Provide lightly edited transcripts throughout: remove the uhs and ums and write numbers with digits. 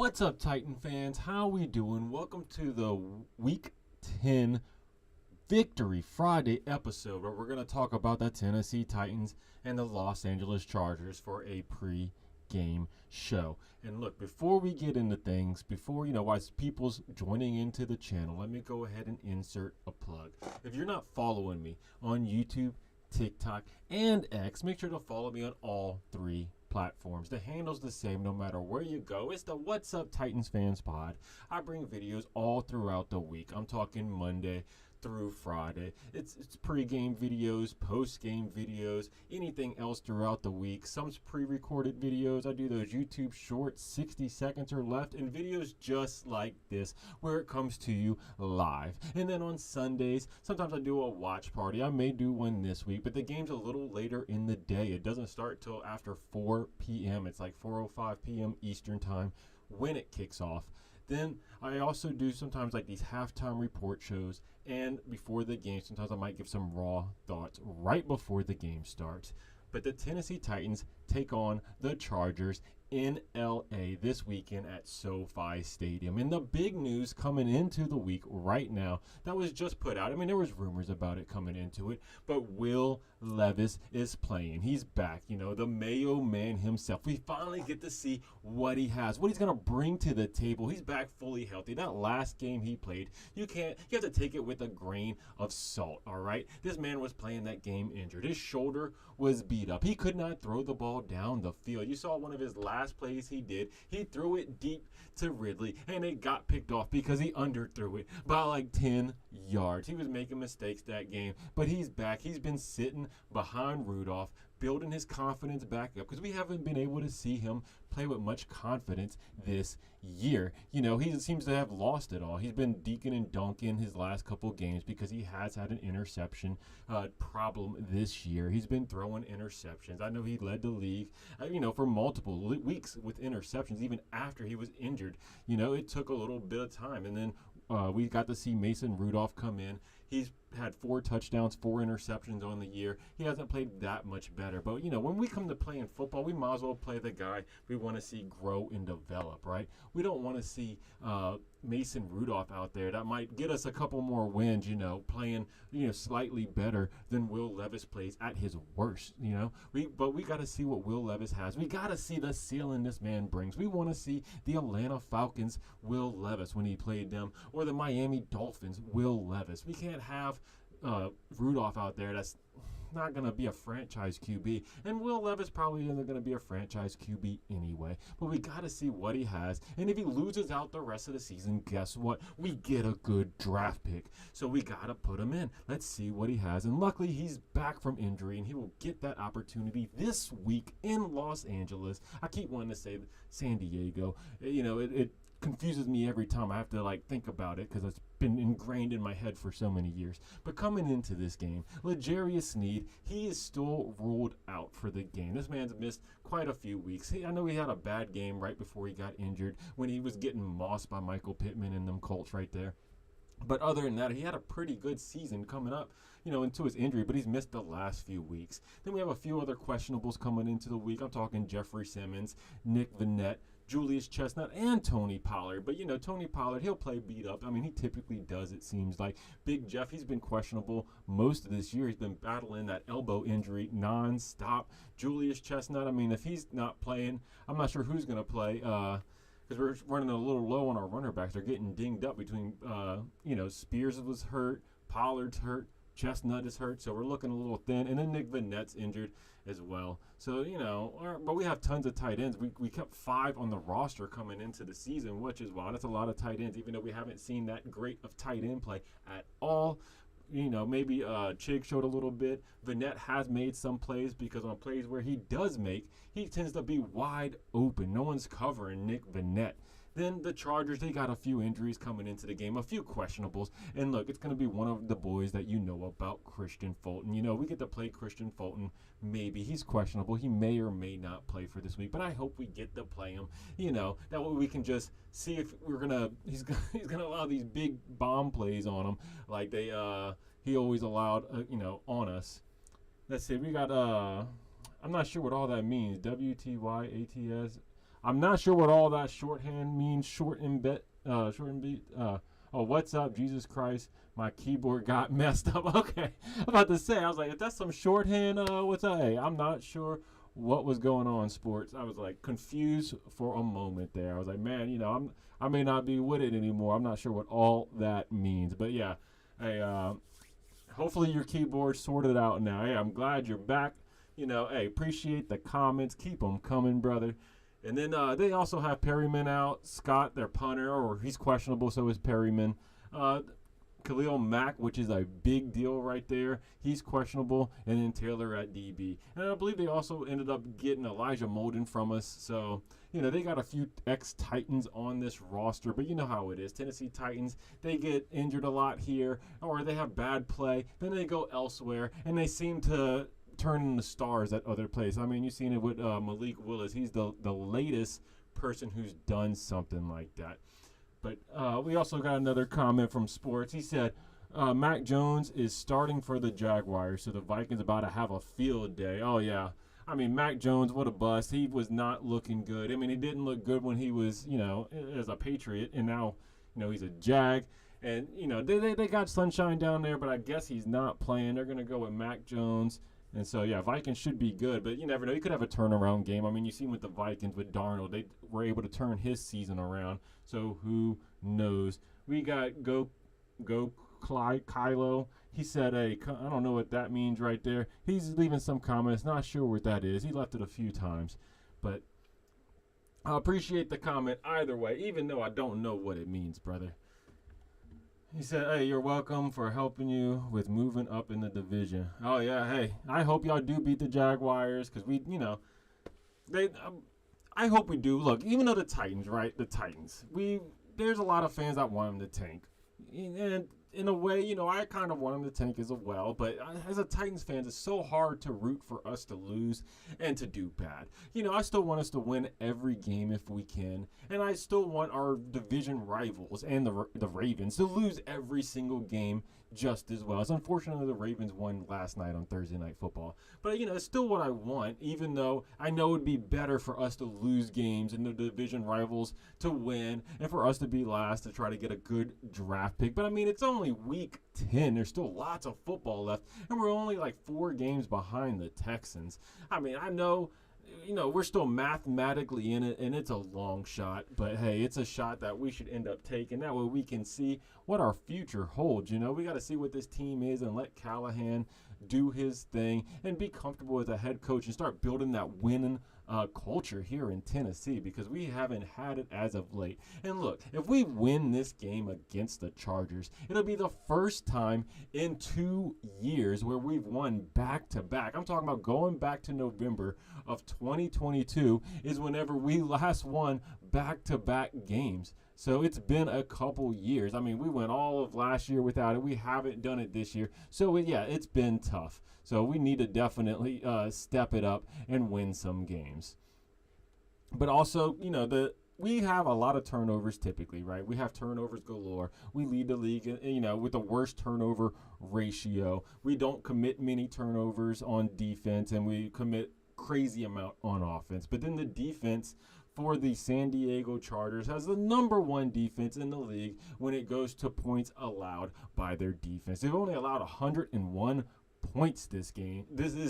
What's up, Titan fans? How we doing? Welcome to the Week 10 Victory Friday episode where we're going to talk about the Tennessee Titans and the Los Angeles Chargers for a pre-game show. And look, before we get into things, as people's joining into the channel, let me go ahead and insert a plug. If you're not following me on YouTube, TikTok, and X, make sure to follow me on all three platforms. The handle's the same no matter where you go. It's the What's Up Titans Fans Pod. I bring videos all throughout the week. I'm talking Monday through Friday. It's pre-game videos, post-game videos, anything else throughout the week. Some pre-recorded videos. I do those YouTube shorts, 60 seconds or left, and videos just like this where it comes to you live. And then on Sundays, sometimes I do a watch party. I may do one this week, but the game's a little later in the day. It doesn't start till after 4 p.m. It's like 4:05 p.m. Eastern time when it kicks off. Then I also do sometimes like these halftime report shows, and before the game, sometimes I might give some raw thoughts right before the game starts. But the Tennessee Titans take on the Chargers in LA this weekend at SoFi Stadium. And the big news coming into the week right now that was just put out, I mean, there was rumors about it coming into it, but Will Levis is playing. He's back, the Mayo man himself. We finally get to see what he has, what he's going to bring to the table. He's back fully healthy. That last game he played, you have to take it with a grain of salt, all right? This man was playing that game injured. His shoulder was beat up. He could not throw the ball down the field. You saw one of his last plays he did. He threw it deep to Ridley, and it got picked off because he underthrew it by like 10 yards. He was making mistakes that game, but he's back. He's been sitting behind Rudolph, building his confidence back up because we haven't been able to see him play with much confidence this year. He seems to have lost it all. He's been deacon and dunking his last couple games because he has had an interception problem this year. He's been throwing interceptions. I know he led the league, for multiple weeks with interceptions, even after he was injured. It took a little bit of time. And then we got to see Mason Rudolph come in. He's had 4 touchdowns, 4 interceptions on the year. He hasn't played that much better. But, when we come to playing football, we might as well play the guy we want to see grow and develop, right? We don't want to see Mason Rudolph out there that might get us a couple more wins, playing, slightly better than Will Levis plays at his worst, But we got to see what Will Levis has. We got to see the ceiling this man brings. We want to see the Atlanta Falcons Will Levis when he played them, or the Miami Dolphins Will Levis. We can't have Rudolph out there that's not going to be a franchise QB, and Will Levis probably isn't going to be a franchise QB anyway, but we got to see what he has. And if he loses out the rest of the season, guess what? We get a good draft pick, so we got to put him in. Let's see what he has. And luckily he's back from injury, and he will get that opportunity this week in Los Angeles. I keep wanting to say San Diego. It confuses me every time I have to think about it because it's been ingrained in my head for so many years. But coming into this game, L'Jarius Sneed, he is still ruled out for the game. This man's missed quite a few weeks. I know he had a bad game right before he got injured when he was getting mossed by Michael Pittman and them Colts right there. But other than that, he had a pretty good season coming up, into his injury, but he's missed the last few weeks. Then we have a few other questionables coming into the week. I'm talking Jeffrey Simmons, Nick Vannett, Julius Chestnut, and Tony Pollard. But, Tony Pollard, he'll play beat up. I mean, he typically does, it seems like. Big Jeff, he's been questionable most of this year. He's been battling that elbow injury nonstop. Julius Chestnut, I mean, if he's not playing, I'm not sure who's going to play. Because we're running a little low on our runner backs. They're getting dinged up between, Spears was hurt, Pollard's hurt, Chestnut is hurt, so we're looking a little thin. And then Nick Vannett's injured as well. So, but we have tons of tight ends. We kept 5 on the roster coming into the season, which is wild. That's a lot of tight ends, even though we haven't seen that great of tight end play at all. Maybe Chig showed a little bit. Vannett has made some plays because on plays where he does make, he tends to be wide open. No one's covering Nick Vannett. Then the Chargers, they got a few injuries coming into the game, a few questionables. And look, it's going to be one of the boys that you know about, Christian Fulton. We get to play Christian Fulton. Maybe he's questionable. He may or may not play for this week, but I hope we get to play him. That way we can just see if he's gonna allow these big bomb plays on him like he always allowed, on us. Let's see, we got I'm not sure what all that means. WTYATS. I'm not sure what all that shorthand means. Short and bit. Short and beat. Oh, what's up, Jesus Christ? My keyboard got messed up. Okay, I'm about to say. I was like, if that's some shorthand, what's up? Hey, I'm not sure what was going on, sports. I was like confused for a moment there. I was like, man, I may not be with it anymore. I'm not sure what all that means. But yeah, hey, hopefully your keyboard sorted out now. Hey, I'm glad you're back. Hey, appreciate the comments. Keep them coming, brother. And then they also have Perryman out. Scott, their punter, or he's questionable, so is Perryman. Khalil Mack, which is a big deal right there. He's questionable. And then Taylor at DB. And I believe they also ended up getting Elijah Molden from us. So, they got a few ex-Titans on this roster. But you know how it is. Tennessee Titans, they get injured a lot here. Or they have bad play. Then they go elsewhere. And they seem to turn into stars at other places. I mean, you've seen it with Malik Willis. He's the latest person who's done something like that. But we also got another comment from Sports. He said, Mac Jones is starting for the Jaguars, so the Vikings about to have a field day. Oh, yeah. I mean, Mac Jones, what a bust. He was not looking good. I mean, he didn't look good when he was, as a Patriot, and now, he's a Jag. And, they got Sunshine down there, but I guess he's not playing. They're going to go with Mac Jones. And so, yeah, Vikings should be good, but you never know. You could have a turnaround game. I mean, you seen with the Vikings, with Darnold, they were able to turn his season around. So who knows? We got Kylo. He said, hey, I don't know what that means right there. He's leaving some comments. Not sure what that is. He left it a few times. But I appreciate the comment either way, even though I don't know what it means, brother. He said, hey, you're welcome for helping you with moving up in the division. Oh, yeah, hey, I hope y'all do beat the Jaguars because I hope we do. Look, even though the Titans, right, there's a lot of fans that want them to tank. And in a way, I kind of want them to tank as well. But as a Titans fan, it's so hard to root for us to lose and to do bad. I still want us to win every game if we can. And I still want our division rivals and the Ravens to lose every single game just as well. It's unfortunate the Ravens won last night on Thursday Night Football. But, it's still what I want, even though I know it would be better for us to lose games and the division rivals to win and for us to be last to try to get a good draft pick. But, I mean, it's only week 10. There's still lots of football left, and we're only like 4 games behind the Texans. I mean, I know we're still mathematically in it, and it's a long shot. But, hey, it's a shot that we should end up taking. That way we can see what our future holds. We got to see what this team is and let Callahan do his thing and be comfortable as a head coach and start building that winning culture here in Tennessee, because we haven't had it as of late. And look, if we win this game against the Chargers, it'll be the first time in 2 years where we've won back-to-back. I'm talking about going back to November of 2022 is whenever we last won back-to-back games. So it's been a couple years. I mean, we went all of last year without it. We haven't done it this year. So, it's been tough. So we need to definitely step it up and win some games. But also, we have a lot of turnovers typically, right? We have turnovers galore. We lead the league, with the worst turnover ratio. We don't commit many turnovers on defense, and we commit crazy amount on offense. But then the defense for the San Diego Chargers has the number 1 defense in the league when it goes to points allowed by their defense. They've only allowed 101 points this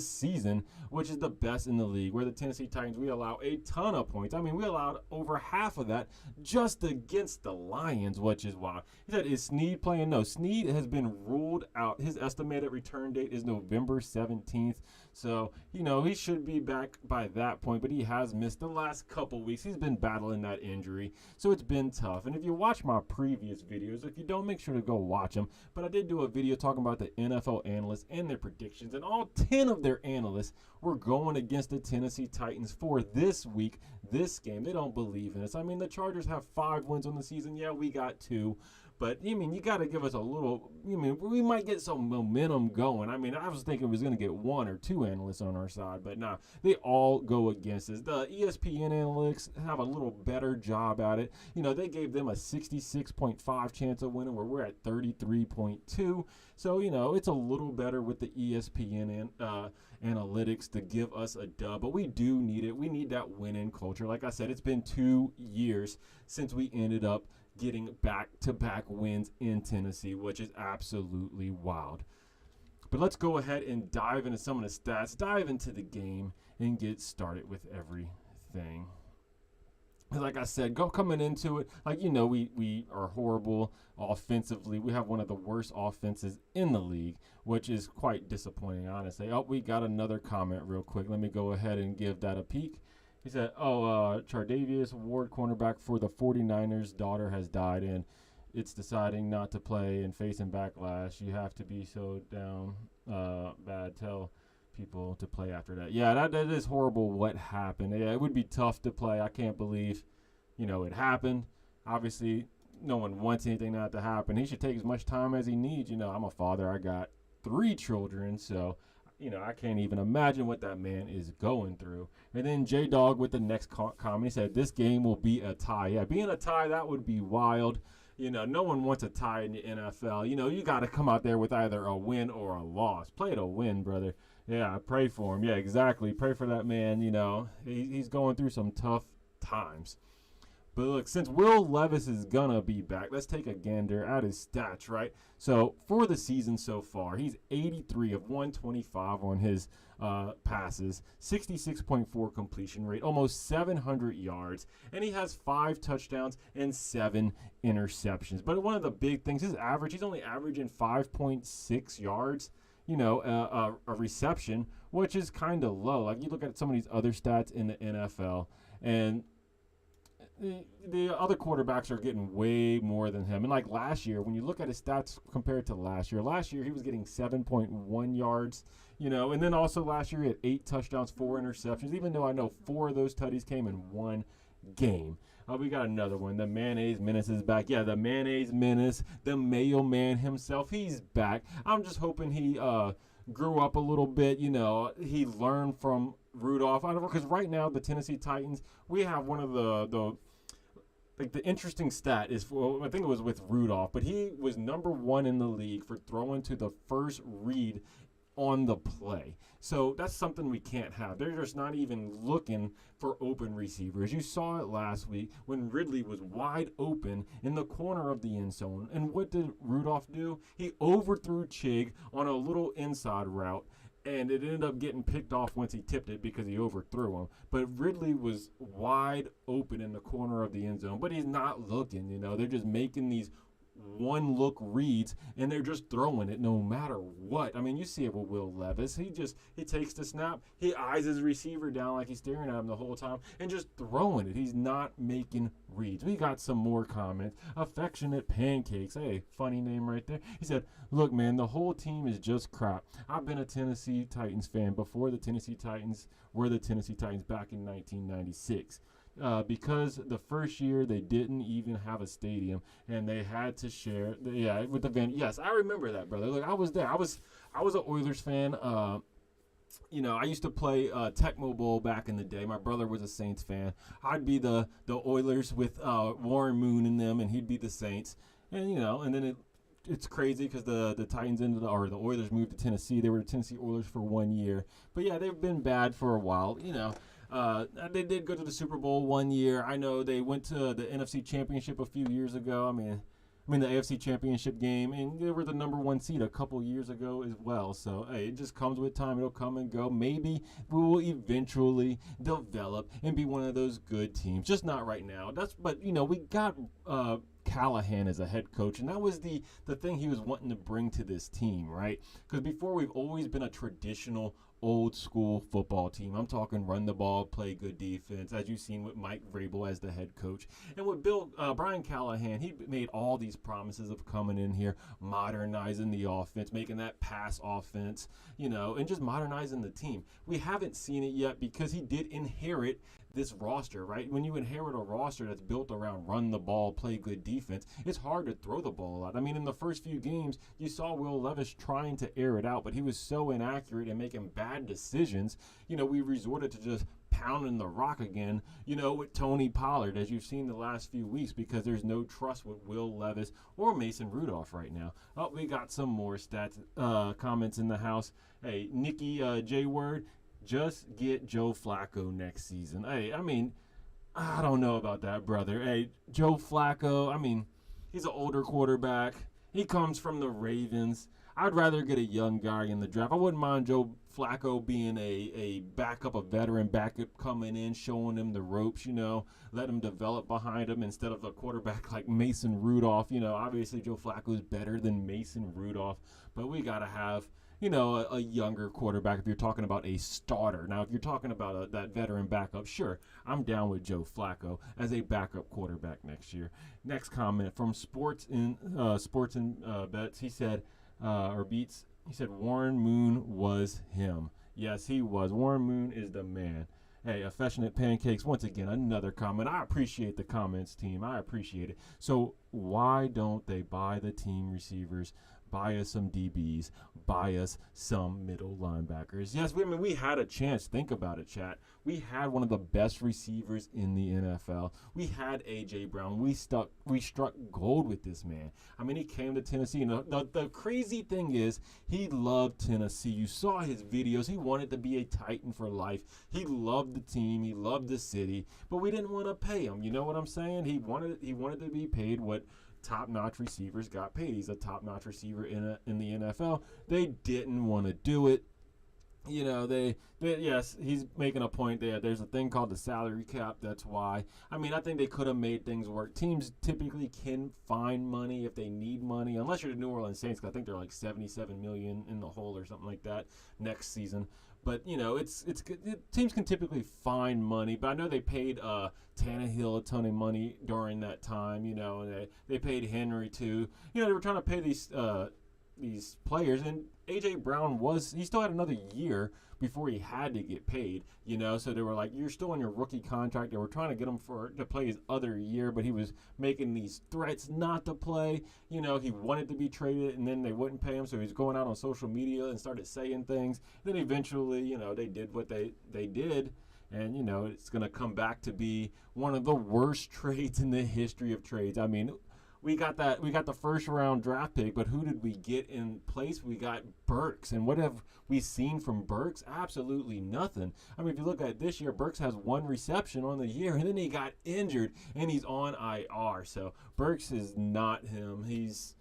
season, which is the best in the league. Where the Tennessee Titans, we allow a ton of points. I mean, we allowed over half of that just against the Lions, which is wild. He said, is Snead playing? No, Snead has been ruled out. His estimated return date is November 17th. So, he should be back by that point, but he has missed the last couple weeks. He's been battling that injury, so it's been tough. And if you watch my previous videos, if you don't, make sure to go watch them. But I did do a video talking about the NFL analysts and their predictions, and all 10 of their analysts were going against the Tennessee Titans for this week, this game. They don't believe in us. I mean, the Chargers have 5 wins on the season. Yeah, we got 2. But, you got to give us a little, we might get some momentum going. I mean, I was thinking we was going to get 1 or 2 analysts on our side, but nah, they all go against us. The ESPN analytics have a little better job at it. They gave them a 66.5 chance of winning, where we're at 33.2. So, it's a little better with the ESPN analytics to give us a dub, but we do need it. We need that winning culture. Like I said, it's been 2 years since we ended up getting back-to-back wins in Tennessee, which is absolutely wild. But let's go ahead and dive into some of the stats, dive into the game, and get started with everything. Like I said, coming into it, we are horrible offensively. We have one of the worst offenses in the league, which is quite disappointing, honestly. Oh, we got another comment real quick. Let me go ahead and give that a peek. He said, Chardavius Ward, cornerback for the 49ers, daughter has died, and it's deciding not to play and facing backlash. You have to be so down bad. Tell people to play after that. Yeah, that is horrible what happened. Yeah, it would be tough to play. I can't believe, it happened. Obviously, no one wants anything not to happen. He should take as much time as he needs. I'm a father. I got 3 children, so I can't even imagine what that man is going through. And then J-Dog with the next comment, he said, this game will be a tie. Yeah, being a tie, that would be wild. No one wants a tie in the NFL. You got to come out there with either a win or a loss. Play to win, brother. Yeah, pray for him. Yeah, exactly. Pray for that man. He's going through some tough times. But look, since Will Levis is going to be back, let's take a gander at his stats, right? So for the season so far, he's 83 of 125 on his passes, 66.4 completion rate, almost 700 yards, and he has 5 touchdowns and 7 interceptions. But one of the big things, he's only averaging 5.6 yards, a reception, which is kind of low. Like you look at some of these other stats in the NFL, and the other quarterbacks are getting way more than him. And like last year, when you look at his stats compared to last year he was getting 7.1 yards, and then also last year he had 8 touchdowns, 4 interceptions, even though I know 4 of those tutties came in one game. We got another one. The Mayonnaise Menace is back. Yeah, the Mayonnaise Menace, the Mayo Man himself, he's back. I'm just hoping he grew up a little bit. He learned from Rudolph. I don't know, because right now the Tennessee Titans, we have one of the interesting stat is, I think it was with Rudolph, but he was number 1 in the league for throwing to the first read on the play. So that's something we can't have. They're just not even looking for open receivers. You saw it last week when Ridley was wide open in the corner of the end zone. And what did Rudolph do? He overthrew Chig on a little inside route, and it ended up getting picked off once he tipped it because he overthrew him. But Ridley was wide open in the corner of the end zone, but he's not looking. They're just making these one-look reads, and they're just throwing it no matter what. I mean, you see it with Will Levis. He takes the snap, he eyes his receiver down like he's staring at him the whole time, and just throwing it. He's not making reads. We got some more comments. Affectionate Pancakes. Hey, funny name right there. He said, look, man, the whole team is just crap. I've been a Tennessee Titans fan before the Tennessee Titans were the Tennessee Titans back in 1996. Because the first year they didn't even have a stadium and they had to share with the van. Yes, I remember that, brother. Look, I was there. I was an Oilers fan. I used to play Tecmo Bowl back in the day. My brother was a Saints fan. I'd be the Oilers with Warren Moon in them, and he'd be the Saints. And and then it's crazy because the Titans the Oilers moved to Tennessee. They were the Tennessee Oilers for 1 year. But yeah, they've been bad for a while. They did go to the Super Bowl 1 year. I know they went to the NFC Championship a few years ago. I mean the AFC Championship game, and they were the number 1 seed a couple years ago as well. So, hey, it just comes with time. It'll come and go. Maybe we will eventually develop and be one of those good teams. Just not right now. But we got Callahan as a head coach, and that was the thing he was wanting to bring to this team, right? Because before, we've always been a traditional old school football team. I'm talking run the ball, play good defense, as you've seen with Mike Vrabel as the head coach. And with Brian Callahan, he made all these promises of coming in here, modernizing the offense, making that pass offense, and just modernizing the team. We haven't seen it yet because he did inherit this roster, right? When you inherit a roster that's built around run the ball, play good defense, it's hard to throw the ball out. I mean, in the first few games, you saw Will Levis trying to air it out, but he was so inaccurate and making bad decisions. We resorted to just pounding the rock again, with Tony Pollard, as you've seen the last few weeks, because there's no trust with Will Levis or Mason Rudolph right now. Oh, we got some more comments in the house. Hey, Nikki J. Word, just get Joe Flacco next season. Hey, I don't know about that, brother. Hey, Joe Flacco, he's an older quarterback. He comes from the Ravens. I'd rather get a young guy in the draft. I wouldn't mind Joe Flacco being a backup, a veteran backup coming in, showing him the ropes, let him develop behind him instead of a quarterback like Mason Rudolph. Obviously Joe Flacco is better than Mason Rudolph, but we got to have, a younger quarterback if you're talking about a starter. Now, if you're talking about that veteran backup, sure, I'm down with Joe Flacco as a backup quarterback next year. Next comment from Sports and Bets. He said, he said Warren Moon was him. Yes, he was. Warren Moon is the man. Hey, Affectionate Pancakes, once again, another comment. I appreciate the comments, team. I appreciate it. So why don't they buy the team receivers, buy us some DBs, buy us some middle linebackers? Yes, we had a chance. Think about it, chat. We had one of the best receivers in the NFL. We had A.J. Brown. We struck gold with this man. He came to Tennessee. And the crazy thing is, he loved Tennessee. You saw his videos. He wanted to be a Titan for life. He loved the team. He loved the city. But we didn't want to pay him. You know what I'm saying? He wanted to be paid what top-notch receivers got paid. He's a top-notch receiver in the NFL. They didn't want to do it. Yes, he's making a point there. There's a thing called the salary cap. That's why. I think they could have made things work. Teams typically can find money if they need money, unless you're the New Orleans Saints, 'cause I think they're like $77 million in the hole or something like that next season. But it's teams can typically find money. But I know they paid Tannehill a ton of money during that time. And they paid Henry too. They were trying to pay these players, and A.J. Brown he still had another year before he had to get paid, so they were like, you're still on your rookie contract. They were trying to get him to play his other year, but he was making these threats not to play. He wanted to be traded, and then they wouldn't pay him, so he was going out on social media and started saying things. Then eventually, they did what they did, and it's going to come back to be one of the worst trades in the history of trades. We got the first round draft pick, but who did we get in place? We got Burks. And what have we seen from Burks? Absolutely nothing. If you look at this year, Burks has one reception on the year, and then he got injured, and he's on IR. So Burks is not him. He's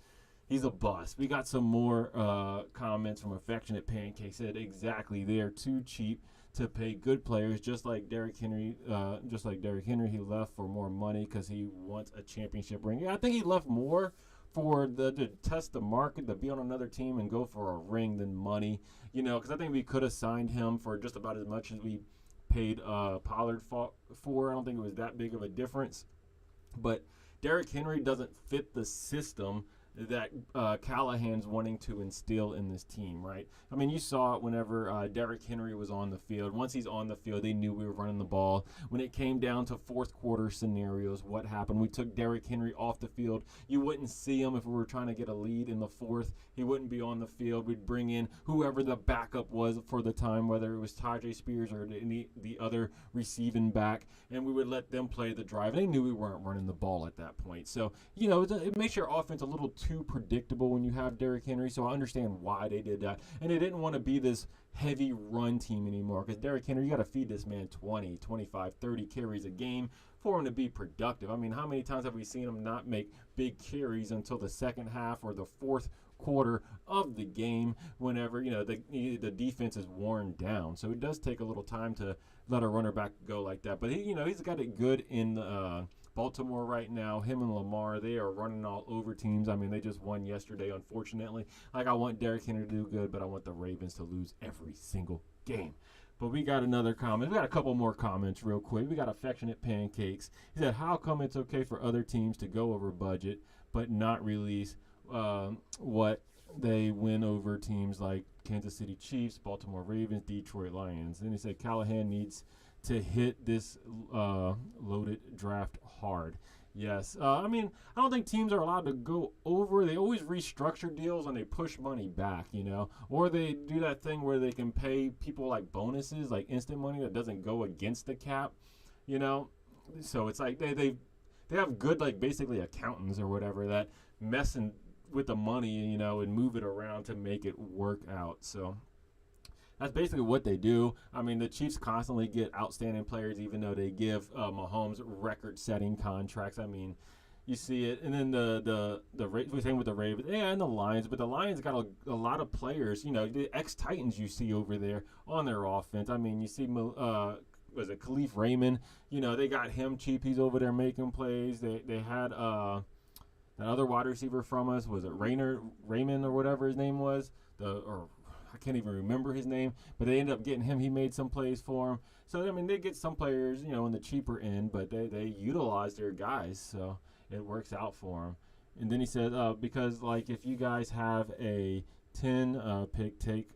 a bust. We got some more comments from Affectionate Pancake. Said exactly, they are too cheap to pay good players, just like Derrick Henry. He left for more money because he wants a championship ring. Yeah, I think he left more for to test the market, to be on another team and go for a ring than money. Because I think we could have signed him for just about as much as we paid Pollard for. I don't think it was that big of a difference. But Derrick Henry doesn't fit the system that Callahan's wanting to instill in this team, right? You saw it whenever Derrick Henry was on the field. Once he's on the field, they knew we were running the ball. When it came down to fourth quarter scenarios, what happened? We took Derrick Henry off the field. You wouldn't see him if we were trying to get a lead in the fourth. He wouldn't be on the field. We'd bring in whoever the backup was for the time, whether it was Tajay Spears or the other receiving back, and we would let them play the drive. They knew we weren't running the ball at that point. So, it makes your offense a little too predictable when you have Derrick Henry, so I understand why they did that. And they didn't want to be this heavy run team anymore, because Derrick Henry, you got to feed this man 20, 25, 30 carries a game for him to be productive. How many times have we seen him not make big carries until the second half or the fourth quarter of the game, whenever the defense is worn down? So it does take a little time to let a runner back go like that. But he's got it good in Baltimore right now. Him and Lamar, they are running all over teams. They just won yesterday, unfortunately. I want Derrick Henry to do good, but I want the Ravens to lose every single game. But we got another comment. We got a couple more comments real quick. We got Affectionate Pancakes. He said, how come it's okay for other teams to go over budget but not release what they win over teams like Kansas City Chiefs, Baltimore Ravens, Detroit Lions? And he said Callahan needs to hit this loaded draft hard. Yes. I mean, I don't think teams are allowed to go over. They always restructure deals and they push money back, or they do that thing where they can pay people like bonuses, like instant money that doesn't go against the cap, you know. So it's like they have good, like, basically accountants or whatever that messing with the money, and move it around to make it work out. So that's basically what they do. I mean, the Chiefs constantly get outstanding players, even though they give Mahomes record-setting contracts. I mean, you see it, and then the same with the Ravens, and the Lions. But the Lions got a lot of players, the ex-Titans you see over there on their offense. I mean, you see, was it Khalif Raymond? They got him cheap. He's over there making plays. They had that other wide receiver from us. Was it Raymond or whatever his name was? I can't even remember his name, but they ended up getting him. He made some plays for him. So, I mean, they get some players, in the cheaper end, but they utilize their guys, so it works out for them. And then he said, because, like, if you guys have a 10 pick, take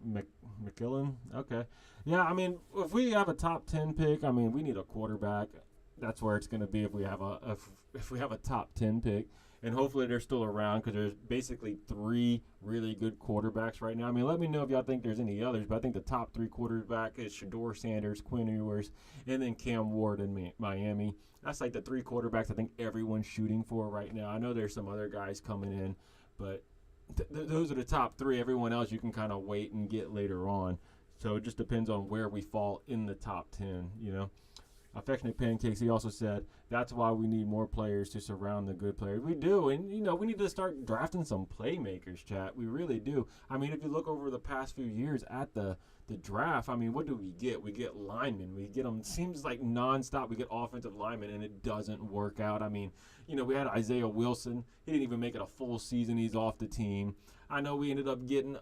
McKillen. Okay. Yeah, I mean, if we have a top 10 pick, I mean, we need a quarterback. That's where it's going to be if we have a top 10 pick. And hopefully they're still around because there's basically 3 really good quarterbacks right now. I mean, let me know if y'all think there's any others, but I think the top 3 quarterback is Shador Sanders, Quinn Ewers, and then Cam Ward in Miami. That's like the 3 quarterbacks I think everyone's shooting for right now. I know there's some other guys coming in, but those are the top 3. Everyone else you can kind of wait and get later on. So it just depends on where we fall in the top 10, Affectionate Pancakes, he also said, that's why we need more players to surround the good players. We do, and, we need to start drafting some playmakers, chat. We really do. I mean, if you look over the past few years at the draft, I mean, what do we get? We get linemen. We get them, seems like nonstop. We get offensive linemen, and it doesn't work out. I mean, we had Isaiah Wilson. He didn't even make it a full season. He's off the team. I know we ended up getting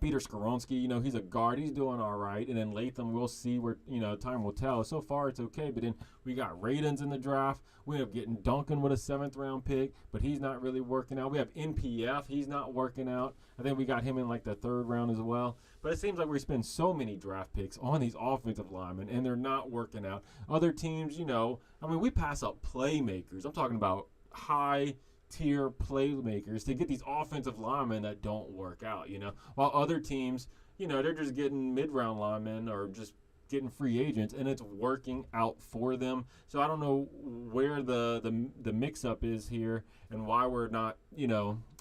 Peter Skoronski, he's a guard. He's doing all right. And then Latham, we'll see where, time will tell. So far, it's okay. But then we got Radens in the draft. We end up getting Duncan with a 7th-round pick, but he's not really working out. We have NPF. He's not working out. I think we got him in, like, the 3rd round as well. But it seems like we spend so many draft picks on these offensive linemen, and they're not working out. Other teams, I mean, we pass up playmakers. I'm talking about high-tier playmakers to get these offensive linemen that don't work out, while other teams, they're just getting mid-round linemen or just getting free agents, and it's working out for them. So I don't know where the mix-up is here and why we're not,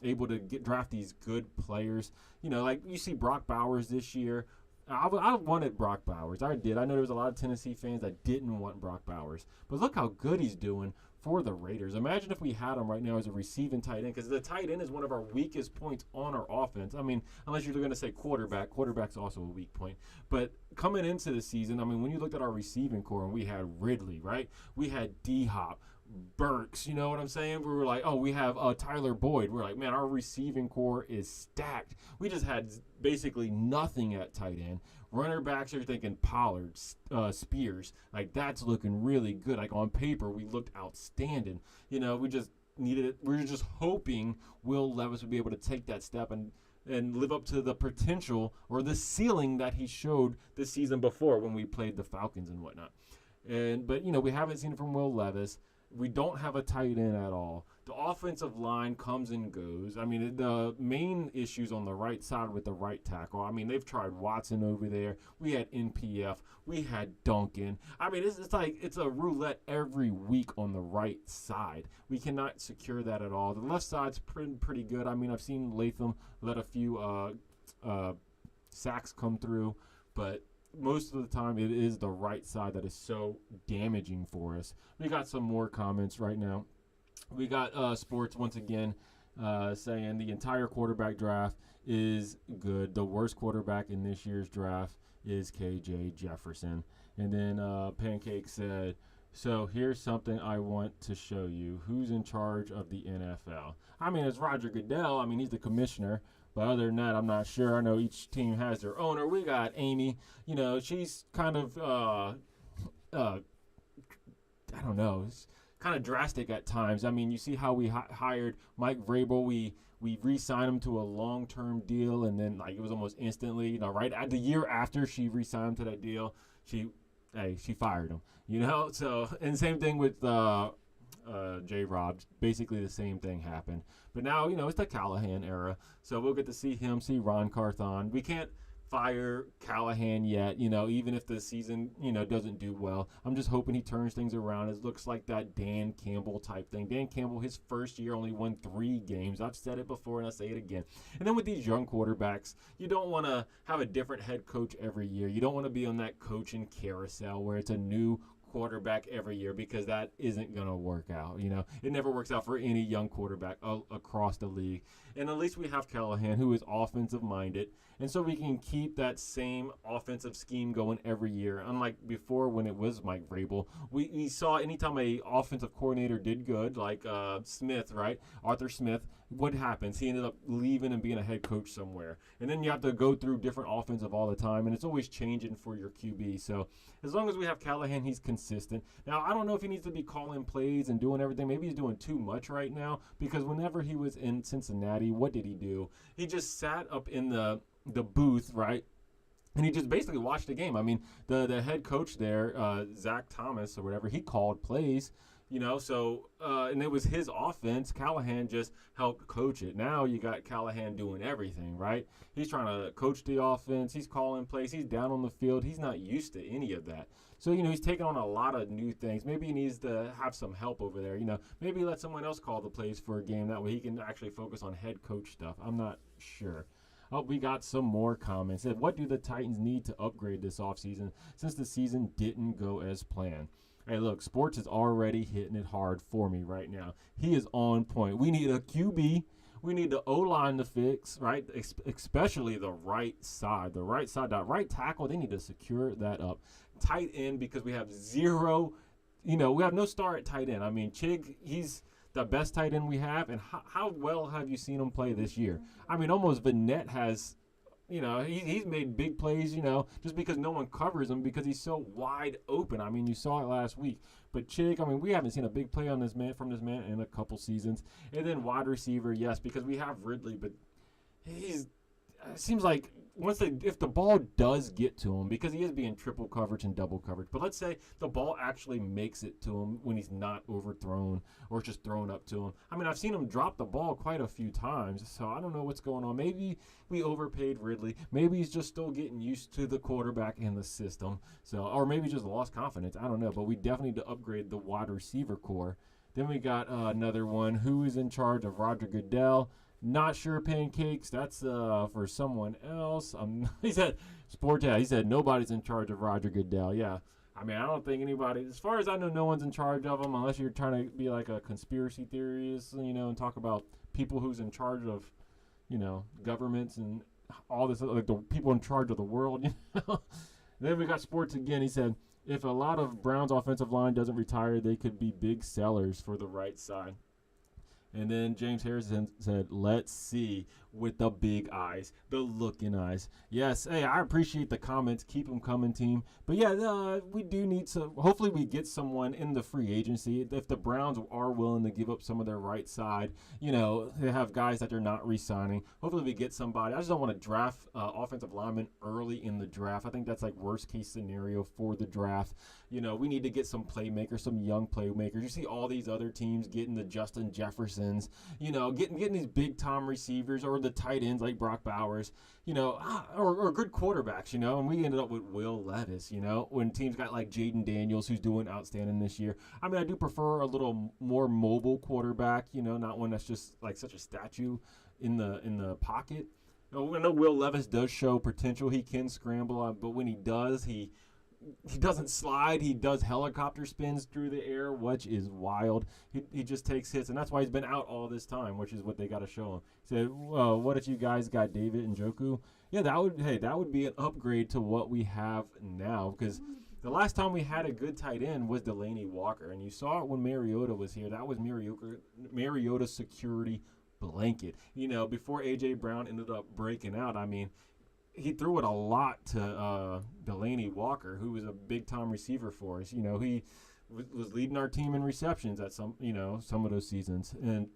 able to draft these good players. Like you see Brock Bowers this year. I wanted Brock Bowers. I did. I know there was a lot of Tennessee fans that didn't want Brock Bowers. But look how good he's doing for the Raiders. Imagine if we had him right now as a receiving tight end, because the tight end is one of our weakest points on our offense. I mean, unless you're going to say quarterback. Quarterback's also a weak point. But coming into the season, I mean, when you looked at our receiving core, and we had Ridley, right? We had D-Hop. Burks, you know what I'm saying? We were like, oh, we have Tyler Boyd. We're like, man, our receiving core is stacked. We just had basically nothing at tight end. Runner backs, you're thinking Pollard, Spears. Like, that's looking really good. Like, on paper, we looked outstanding. We just needed it. We were just hoping Will Levis would be able to take that step and live up to the potential or the ceiling that he showed this season before when we played the Falcons and whatnot. But we haven't seen it from Will Levis. We don't have a tight end at all. The offensive line comes and goes. I mean, the main issue's on the right side with the right tackle. I mean, they've tried Watson over there. We had NPF. We had Duncan. I mean, it's like it's a roulette every week on the right side. We cannot secure that at all. The left side's pretty good. I mean, I've seen Latham let a few sacks come through, but most of the time it is the right side that is so damaging for us. We got some more comments right now. We got Sports once again saying the entire quarterback draft is good. The worst quarterback in this year's draft is KJ Jefferson. And then Pancake said, so here's something I want to show you. Who's in charge of the NFL? I mean, it's Roger Goodell. I mean, he's the commissioner. But other than that, I'm not sure. I know each team has their owner. We got Amy. She's kind of, I don't know, it's kind of drastic at times. I mean, you see how we hired Mike Vrabel. We re-signed him to a long-term deal, and then, like, it was almost instantly, right at the year after she re-signed him to that deal, she hey, she fired him. So and same thing with J. Rob. Basically, the same thing happened. But now, it's the Callahan era. So we'll get to see him, see Ron Carthon. We can't fire Callahan yet, even if the season, doesn't do well. I'm just hoping he turns things around. It looks like that Dan Campbell type thing. Dan Campbell, his first year, only won 3 games. I've said it before and I'll say it again. And then with these young quarterbacks, you don't want to have a different head coach every year. You don't want to be on that coaching carousel where it's a new quarterback every year, because that isn't going to work out. It never works out for any young quarterback across the league. And at least we have Callahan, who is offensive minded, and so we can keep that same offensive scheme going every year. Unlike before, when it was Mike Vrabel, we saw anytime a offensive coordinator did good, like Smith, right? Arthur Smith, what happens? He ended up leaving and being a head coach somewhere. And then you have to go through different offensive all the time, and it's always changing for your QB. So as long as we have Callahan, he's consistent. Now, I don't know if he needs to be calling plays and doing everything. Maybe he's doing too much right now, because whenever he was in Cincinnati, what did he do? He just sat up in the booth, right? And he just basically watched the game. I mean, the head coach there, Zach Thomas or whatever, he called plays, and it was his offense. Callahan just helped coach it. Now you got Callahan doing everything, right? He's trying to coach the offense. He's calling plays. He's down on the field. He's not used to any of that. So, he's taking on a lot of new things. Maybe he needs to have some help over there. Maybe let someone else call the plays for a game. That way he can actually focus on head coach stuff. I'm not sure. Oh, we got some more comments. What do the Titans need to upgrade this offseason since the season didn't go as planned? Hey, look, Sports is already hitting it hard for me right now. He is on point. We need a QB. We need the O-line to fix, right? Especially the right side. The right side, that right tackle, they need to secure that up. Tight end, because we have zero, we have no star at tight end. I mean, Chig, he's the best tight end we have. And how well have you seen him play this year? I mean, almost Vanette has, he's made big plays, just because no one covers him because he's so wide open. I mean, you saw it last week. But Chig, I mean, we haven't seen a big play on this man in a couple seasons. And then wide receiver, yes, because we have Ridley, but it seems like if the ball does get to him, because he is being triple coverage and double coverage, but let's say the ball actually makes it to him when he's not overthrown or just thrown up to him. I mean, I've seen him drop the ball quite a few times, so I don't know what's going on. Maybe we overpaid Ridley. Maybe he's just still getting used to the quarterback and the system. Or maybe just lost confidence. I don't know, but we definitely need to upgrade the wide receiver core. Then we got another one. Who is in charge of Roger Goodell? Not sure, Pancakes. That's for someone else. He said, he said nobody's in charge of Roger Goodell. Yeah. I mean, I don't think anybody, as far as I know, no one's in charge of him, unless you're trying to be like a conspiracy theorist, and talk about people who's in charge of, governments and all this, like the people in charge of the world, Then we got Sports again. He said, if a lot of Browns offensive line doesn't retire, they could be big sellers for the right side. And then James Harrison said, let's see, with the big eyes, the looking eyes. Yes, hey, I appreciate the comments. Keep them coming, team. But yeah, we do need to, hopefully we get someone in the free agency. If the Browns are willing to give up some of their right side, they have guys that they're not re-signing. Hopefully we get somebody. I just don't want to draft offensive linemen early in the draft. I think that's like worst case scenario for the draft. We need to get some playmakers, some young playmakers. You see all these other teams getting the Justin Jeffersons, getting these big time receivers or the tight ends like Brock Bowers, or good quarterbacks, and we ended up with Will Levis, when teams got like Jaden Daniels, who's doing outstanding this year. I mean, I do prefer a little more mobile quarterback, not one that's just like such a statue in the pocket. I know Will Levis does show potential. He can scramble, but when he does, he doesn't slide. He does helicopter spins through the air, which is wild. He just takes hits, and that's why he's been out all this time, which is what they got to show him. He said, well, what if you guys got David Njoku? Yeah, that would be an upgrade to what we have now, because the last time we had a good tight end was Delaney Walker, and you saw it when Mariota was here. That was Mariota's security blanket. Before A.J. Brown ended up breaking out, I mean, he threw it a lot to Delaney Walker, who was a big-time receiver for us. He was leading our team in receptions at some of those seasons. And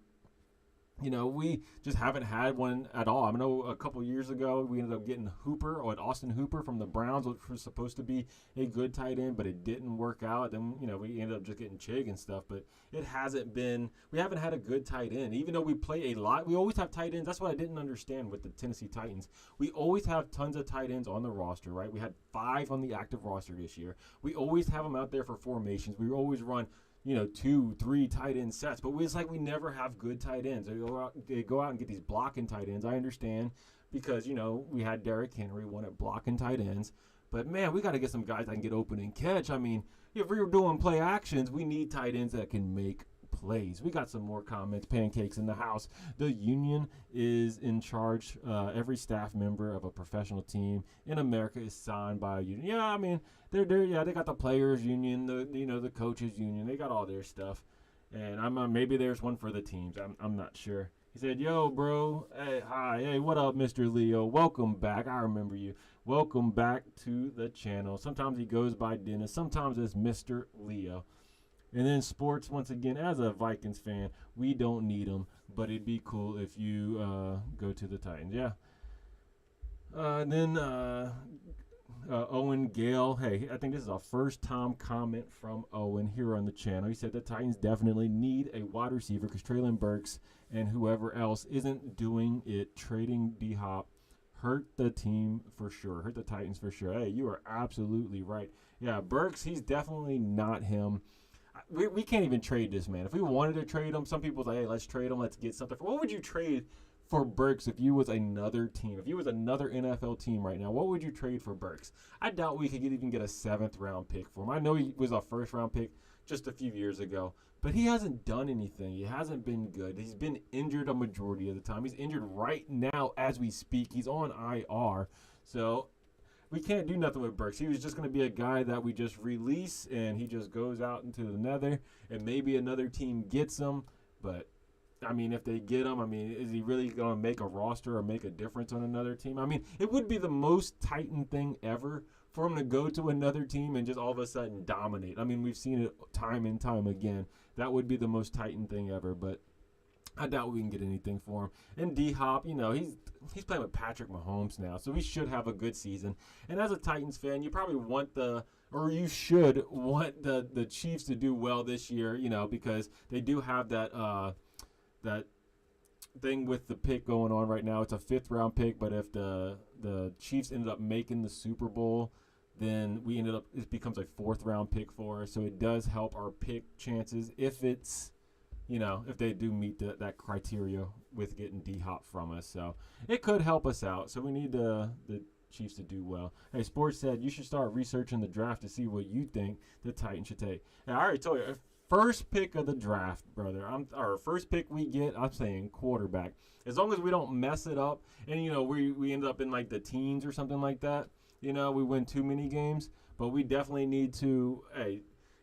We just haven't had one at all. I know a couple years ago we ended up getting Austin Hooper from the Browns, which was supposed to be a good tight end, but it didn't work out. Then, we ended up just getting Chig and stuff, but we haven't had a good tight end. Even though we play a lot, we always have tight ends. That's what I didn't understand with the Tennessee Titans. We always have tons of tight ends on the roster, right? We had 5 on the active roster this year. We always have them out there for formations. We always run 2, 3 tight end sets. But it's like we never have good tight ends. They go out and get these blocking tight ends. I understand because, we had Derrick Henry, one at blocking tight ends. But, man, we got to get some guys that can get open and catch. I mean, if we're doing play actions, we need tight ends that can make plays. We got some more comments. Pancakes in the house. The union is in charge. Every staff member of a professional team in America is signed by a union. Yeah, I mean, they got the players union, the coaches union. They got all their stuff. And maybe there's one for the teams. I'm not sure. He said, "Yo, bro. Hey, hi. Hey, what up, Mr. Leo? Welcome back. I remember you. Welcome back to the channel." Sometimes he goes by Dennis. Sometimes it's Mr. Leo. And then sports, once again, as a Vikings fan, we don't need them, but it'd be cool if you go to the Titans. Yeah. Then Owen Gale. Hey, I think this is a first-time comment from Owen here on the channel. He said the Titans definitely need a wide receiver because Treylon Burks and whoever else isn't doing it. Trading D-Hop hurt the team for sure. Hurt the Titans for sure. Hey, you are absolutely right. Yeah, Burks, he's definitely not him. We can't even trade this man. If we wanted to trade him, some people say, "Hey, let's trade him. Let's get something." What would you trade for Burks if you was another team? If you was another NFL team right now, what would you trade for Burks? I doubt we could even get a 7th-round pick for him. I know he was a 1st-round pick just a few years ago, but he hasn't done anything. He hasn't been good. He's been injured a majority of the time. He's injured right now as we speak. He's on IR. So we can't do nothing with Burks. He was just going to be a guy that we just release, and he just goes out into the nether, and maybe another team gets him. But, I mean, if they get him, I mean, is he really going to make a roster or make a difference on another team? I mean, it would be the most Titan thing ever for him to go to another team and just all of a sudden dominate. I mean, we've seen it time and time again. That would be the most Titan thing ever, but I doubt we can get anything for him. And D-Hop, he's playing with Patrick Mahomes now, so he should have a good season. And as a Titans fan, you probably you should want the Chiefs to do well this year, because they do have that thing with the pick going on right now. It's a 5th-round pick, but if the Chiefs ended up making the Super Bowl, then it becomes a 4th-round pick for us. So it does help our pick chances if it's if they do meet that criteria with getting D-Hop from us. So it could help us out. So we need the Chiefs to do well. Hey, Sports said you should start researching the draft to see what you think the Titans should take. Hey, I already told you, first pick of the draft, brother. Our first pick we get, I'm saying quarterback. As long as we don't mess it up and, we end up in like the teens or something like that, we win too many games. But we definitely need to,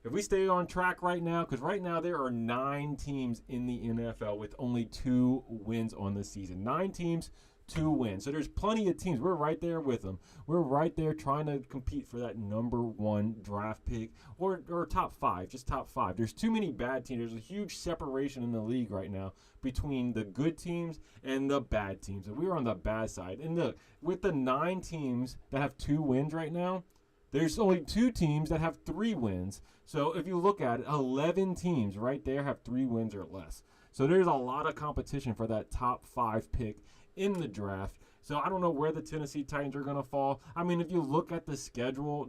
if we stay on track right now, because right now there are 9 teams in the NFL with only 2 wins on the season. 9 teams, 2 wins. So there's plenty of teams. We're right there with them. We're right there trying to compete for that number 1 draft pick or top 5, just top 5. There's too many bad teams. There's a huge separation in the league right now between the good teams and the bad teams. And we're on the bad side. And look, with the 9 teams that have 2 wins right now, there's only 2 teams that have 3 wins. So if you look at it, 11 teams right there have 3 wins or less. So there's a lot of competition for that top 5 pick in the draft. So I don't know where the Tennessee Titans are going to fall. I mean, if you look at the schedule,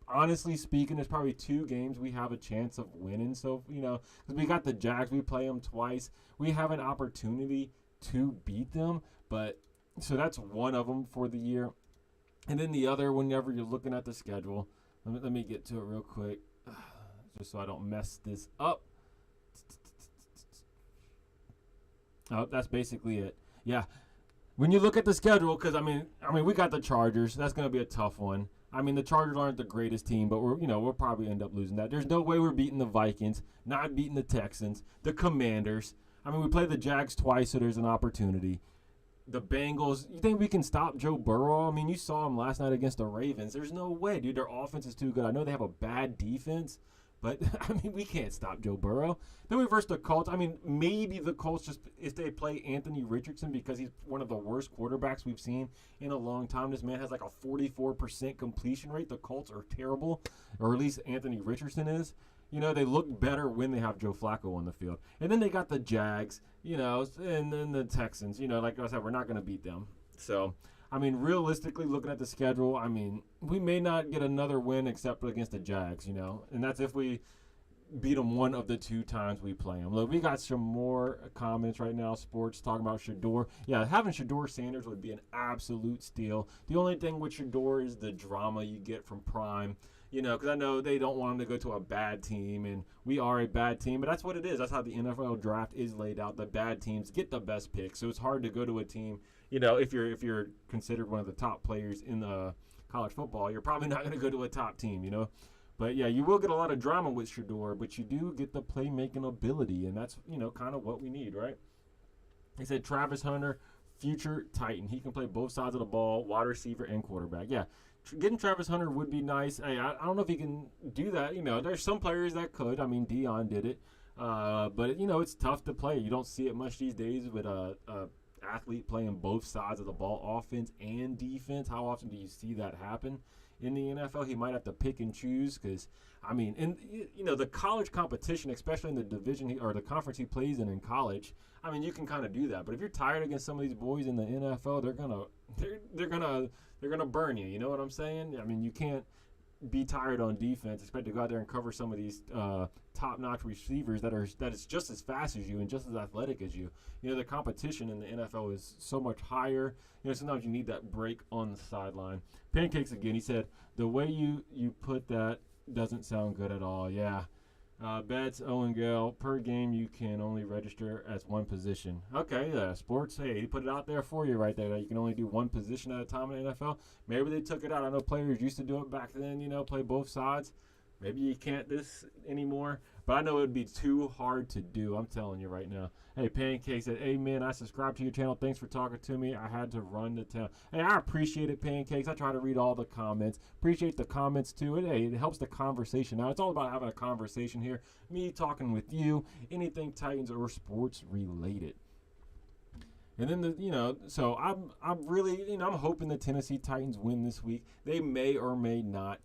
honestly speaking, there's probably 2 games we have a chance of winning. So, because we got the Jags, we play them twice. We have an opportunity to beat them. So that's one of them for the year. And then the other, whenever you're looking at the schedule, let me get to it real quick, just so I don't mess this up. Oh, that's basically it. Yeah, when you look at the schedule, because I mean, we got the Chargers. That's going to be a tough one. I mean, the Chargers aren't the greatest team, but we'll probably end up losing that. There's no way we're beating the Vikings, not beating the Texans, the Commanders. I mean, we played the Jags twice, so there's an opportunity. The Bengals, you think we can stop Joe Burrow? I mean, you saw him last night against the Ravens. There's no way, dude. Their offense is too good. I know they have a bad defense, But, I mean, we can't stop Joe Burrow. Then we versus the Colts. I mean, maybe the Colts just, if they play Anthony Richardson, because he's one of the worst quarterbacks we've seen in a long time. This man has like a 44% completion rate. The Colts are terrible, or at least Anthony Richardson is. They look better when they have Joe Flacco on the field. And then they got the Jags, and then the Texans. Like I said, we're not going to beat them. So, I mean, realistically, looking at the schedule, I mean, we may not get another win except against the Jags, and that's if we beat them one of the 2 times we play them. Look, we got some more comments right now, sports, talking about Shedeur. Yeah, having Shedeur Sanders would be an absolute steal. The only thing with Shedeur is the drama you get from Prime. Because I know they don't want him to go to a bad team, and we are a bad team, but that's what it is. That's how the NFL draft is laid out. The bad teams get the best picks, so it's hard to go to a team. If you're considered one of the top players in the college football, you're probably not going to go to a top team. But yeah, you will get a lot of drama with Shedeur, but you do get the playmaking ability, and that's kind of what we need, right? He said Travis Hunter, future Titan. He can play both sides of the ball, wide receiver and quarterback. Yeah. Getting Travis Hunter would be nice. Hey, I don't know if he can do that. There's some players that could. I mean, Dion did it. But, it's tough to play. You don't see it much these days with a athlete playing both sides of the ball, offense and defense. How often do you see that happen in the NFL? He might have to pick and choose because, I mean, the college competition, especially in the division or the conference he plays in college, I mean, you can kind of do that. But if you're tired against some of these boys in the NFL, they're gonna burn you. You know what I'm saying? I mean, you can't be tired on defense, expect to go out there and cover some of these top-notch receivers that is just as fast as you and just as athletic as you. The competition in the NFL is so much higher. Sometimes you need that break on the sideline. Pancakes again. He said the way you put that doesn't sound good at all. Yeah. Bets, Owen Gale, per game you can only register as one position. Okay, sports, hey, he put it out there for you right there that you can only do one position at a time in the NFL. Maybe they took it out. I know players used to do it back then, play both sides. Maybe you can't this anymore, but I know it would be too hard to do. I'm telling you right now. Hey, Pancake said, amen, I subscribe to your channel. Thanks for talking to me. I had to run to town. Hey, I appreciate it, Pancakes. I try to read all the comments. Appreciate the comments, too. It helps the conversation out. It's all about having a conversation here. Me talking with you, anything Titans or sports related. And then so I'm really, I'm hoping the Tennessee Titans win this week. They may or may not.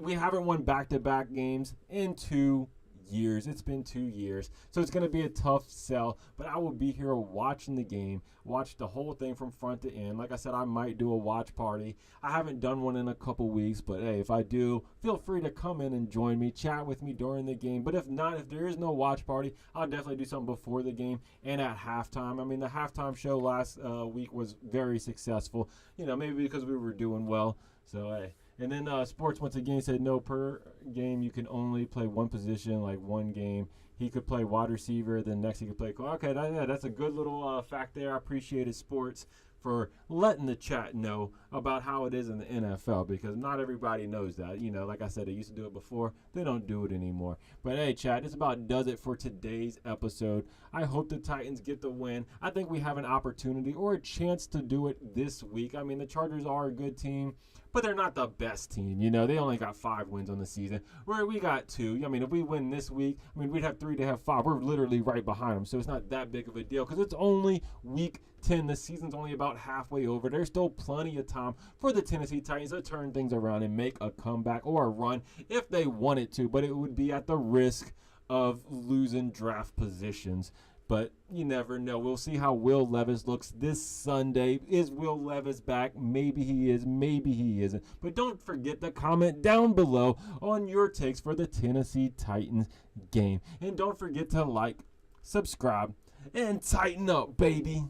We haven't won back-to-back games in 2 years. It's been 2 years. So it's going to be a tough sell, but I will be here watching the game, watch the whole thing from front to end. Like I said, I might do a watch party. I haven't done one in a couple weeks, but hey, if I do, feel free to come in and join me, chat with me during the game. But if not, if there is no watch party, I'll definitely do something before the game and at halftime. I mean, the halftime show last week was very successful, maybe because we were doing well. So, hey. And then sports once again said no, per game you can only play one position, like one game. He could play wide receiver, then next he could play. Okay, that's a good little fact there. I appreciate it, sports, for letting the chat know about how it is in the NFL, because not everybody knows that. Like I said, they used to do it before. They don't do it anymore. But hey, chat, this about does it for today's episode. I hope the Titans get the win. I think we have an opportunity or a chance to do it this week. I mean, the Chargers are a good team, but they're not the best team. They only got 5 wins on the season, where we got 2. I mean, if we win this week, we'd have 3 to have 5. We're literally right behind them, so it's not that big of a deal because it's only week 10. The season's only about halfway over. There's still plenty of time for the Tennessee Titans to turn things around and make a comeback or a run if they wanted to, but it would be at the risk of losing draft positions. But you never know. We'll see how Will Levis looks this Sunday. Is Will Levis back? Maybe he is. Maybe he isn't. But don't forget to comment down below on your takes for the Tennessee Titans game. And don't forget to like, subscribe, and tighten up, baby.